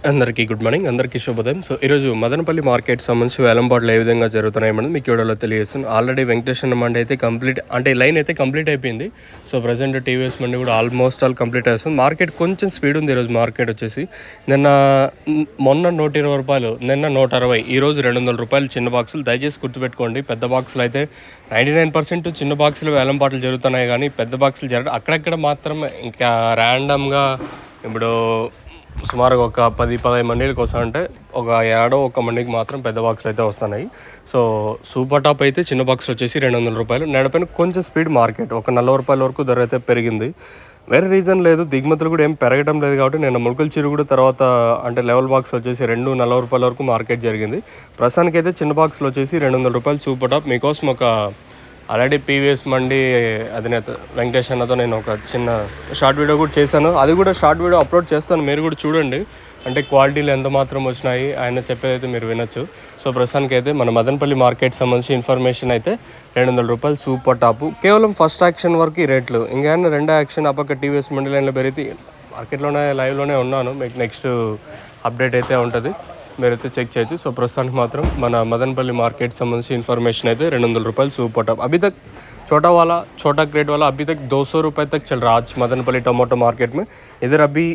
అందరికీ good morning. అందరికీ శుభోదయం. సో, ఈరోజు మదనపల్లి మార్కెట్ సంబంధించి వేలంపాట్లు ఏ విధంగా జరుగుతున్నాయన్నది మీకు వీడియోలో తెలియజేస్తాను. ఆల్రెడీ వెంకటేశ్వర మండి అయితే కంప్లీట్ లైన్ అయితే కంప్లీట్ అయిపోయింది. సో, ప్రజెంట్ టీవీఎస్ మండి కూడా ఆల్మోస్ట్ ఆల్ కంప్లీట్ అవుతుంది. మార్కెట్ కొంచెం స్పీడ్ ఉంది ఈరోజు. మార్కెట్ వచ్చేసి మొన్న ₹120, నిన్న 160, ఈరోజు ₹200 చిన్న బాక్సులు. దయచేసి గుర్తుపెట్టుకోండి, పెద్ద బాక్సులు అయితే 99% చిన్న బాక్సులు వేలంపాట్లు జరుగుతున్నాయి, కానీ పెద్ద బాక్సులు అక్కడక్కడ మాత్రం ఇంకా ర్యాండమ్గా ఇప్పుడు సుమారుగా ఒక 10-15 మండీలకు వస్తాయంటే ఒక మండికి మాత్రం పెద్ద బాక్సులు అయితే వస్తున్నాయి. సో, సూపర్ టాప్ అయితే చిన్న బాక్స్ వచ్చేసి ₹200. నడిపైన కొంచెం స్పీడ్ మార్కెట్ ఒక ₹40 వరకు ధర అయితే పెరిగింది. వేరే రీజన్ లేదు, దిగుమతులు కూడా ఏం పెరగడం లేదు. కాబట్టి నేను ములకల చిరుగుడు తర్వాత లెవెల్ బాక్స్ వచ్చేసి ₹40 వరకు మార్కెట్ జరిగింది. ప్రస్తుతానికి అయితే చిన్న బాక్స్లో వచ్చేసి ₹200 సూపర్ టాప్. మీకోసం ఒక ఆల్రెడీ పీవీఎస్ మండి అధినేత వెంకటేష్ అన్నతో నేను ఒక చిన్న షార్ట్ వీడియో కూడా చేశాను. అది కూడా షార్ట్ వీడియో అప్లోడ్ చేస్తాను, మీరు కూడా చూడండి. క్వాలిటీలు ఎంత మాత్రం వచ్చినాయి ఆయన చెప్పేదైతే మీరు వినొచ్చు. సో, ప్రస్తుతానికి అయితే మన మదనపల్లి మార్కెట్ సంబంధించి ఇన్ఫర్మేషన్ అయితే ₹200 సూపర్ టాపు. కేవలం ఫస్ట్ యాక్షన్ వరకు ఈ రేట్లు. ఇంకా రెండో యాక్షన్ అప్పక టీవీఎస్ మండి లైన్లో పెరిగితే మార్కెట్లోనే లైవ్లోనే ఉన్నాను. మీకు నెక్స్ట్ అప్డేట్ అయితే ఉంటుంది, మీరైతే చెక్ చేయొచ్చు. సో, ప్రస్తుతానికి మాత్రం మన మదనపల్లి మార్కెట్ సంబంధించి इन्फॉर्मेशन అయితే ₹200 सुपर टॉप. अभी तक छोटा क्रेट वाला अभी तक ₹200 तक चल रहा है आज मदनपल्ली टमाटो मार्केट में. इधर अभी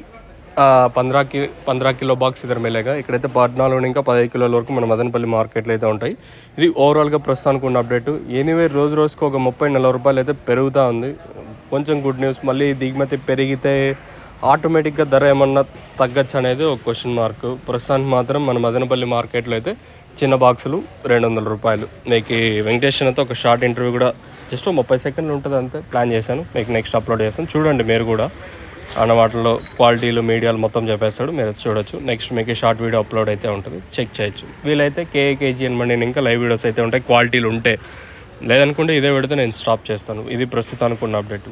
15 కిలో బాక్స్ ఇద్దరు మిలేగా. ఇక్కడైతే 14 ఇంకా 15 కిలోల వరకు మన మదనపల్లి మార్కెట్లో అయితే ఉంటాయి. ఇది ఓవరాల్గా ప్రస్తుతానికి ఉన్న అప్డేట్. ఎనీవే రోజుకు ఒక ₹30-40 అయితే పెరుగుతూ ఉంది. కొంచెం గుడ్ న్యూస్. మళ్ళీ దిగుమతి పెరిగితే ఆటోమేటిక్గా ధర ఏమన్నా తగ్గచ్చు అనేది ఒక క్వశ్చన్ మార్క్. ప్రస్తుతానికి మాత్రం మన మదనపల్లి మార్కెట్లో అయితే చిన్న బాక్సులు ₹200. మీకు వెంకటేశ్వరతో ఒక షార్ట్ ఇంటర్వ్యూ కూడా జస్ట్ 30 సెకండ్లు ఉంటుంది, అంతే ప్లాన్ చేశాను. మీకు నెక్స్ట్ అప్లోడ్ చేస్తాను, చూడండి. మీరు కూడా అన్న వాటిలో క్వాలిటీలు మీడియాలు మొత్తం చెప్పేస్తాడు, మీరు చూడొచ్చు. నెక్స్ట్ మీకు షార్ట్ వీడియో అప్లోడ్ అయితే ఉంటుంది, చెక్ చేయొచ్చు. వీలైతే కేజీఎన్ మండి ఇంకా లైవ్ వీడియోస్ అయితే ఉంటాయి, క్వాలిటీలు ఉంటే. లేదనుకుంటే ఇదే పెడితే నేను స్టాప్ చేస్తాను. ఇది ప్రస్తుతానికి ఉన్న అప్డేట్.